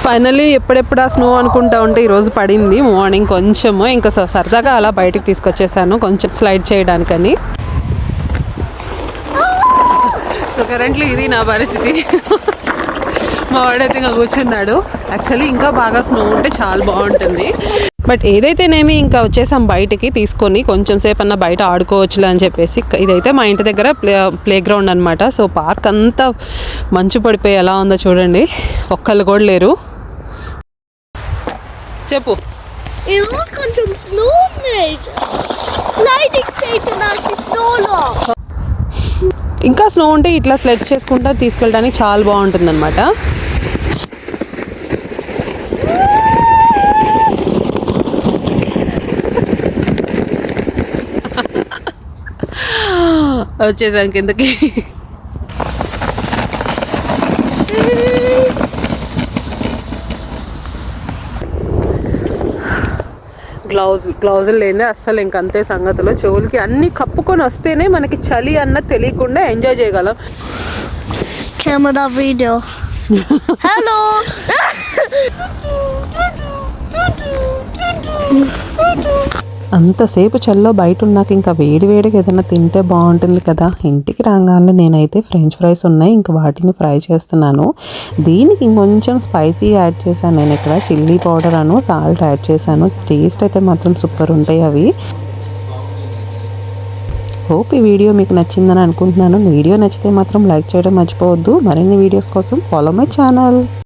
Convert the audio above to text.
Finally ఎప్పుడెప్పుడు ఆ snow అనుకుంటా ఉంటే ఈరోజు పడింది మార్నింగ్ కొంచెము. ఇంకా సరదాగా అలా బయటకు తీసుకొచ్చేసాను కొంచెం స్లైడ్ చేయడానికని. సో కరెంట్లీ ఇది నా పరిస్థితి. మా వాడైతే ఇంకా కూర్చున్నాడు. యాక్చువల్లీ ఇంకా బాగా స్నో ఉంటే చాలా బాగుంటుంది. బట్ ఏదైతేనేమి ఇంకా వచ్చేసాం బయటికి తీసుకొని కొంచెం సేపు అన్న బయట ఆడుకోవచ్చులే అని చెప్పేసి. ఇదైతే మా ఇంటి దగ్గర ప్లే గ్రౌండ్ అనమాట. సో పార్క్ అంతా మంచు పడిపోయి ఎలా ఉందో చూడండి, ఒక్కళ్ళు కూడా లేరు. చెప్పు. కొంచెం స్నో ఇంకా స్నో ఉంటే ఇట్లా స్లెడ్ చేసుకుంటా తీసుకెళ్ళడానికి చాలా బాగుంటుంది అనమాట. వచ్చేసాం కిందకి. గ్లౌజులు లేదే అస్సలు ఇంకంతే సంగతులు. చెవులకి అన్ని కప్పుకొని వస్తేనే మనకి చలి అన్న తెలియకుండా ఎంజాయ్ చేయగలం. Camera video. హలో. అంతసేపు చల్లో బయట ఉన్నాక ఇంకా వేడివేడిగా ఏదైనా తింటే బాగుంటుంది కదా. ఇంటికి రాగానే నేనైతే ఫ్రెంచ్ ఫ్రైస్ ఉన్నాయి, ఇంకా వాటిని ఫ్రై చేస్తున్నాను. దీనికి ఇంకొంచెం స్పైసీ యాడ్ చేశాను నేను ఇక్కడ. చిల్లీ పౌడర్ అను సాల్ట్ యాడ్ చేశాను. టేస్ట్ అయితే మాత్రం సూపర్ ఉంటాయి అవి. హోప్ ఈ వీడియో మీకు నచ్చిందని అనుకుంటున్నాను. వీడియో నచ్చితే మాత్రం లైక్ చేయడం మర్చిపోవద్దు. మరిన్ని వీడియోస్ కోసం ఫాలో మై ఛానల్.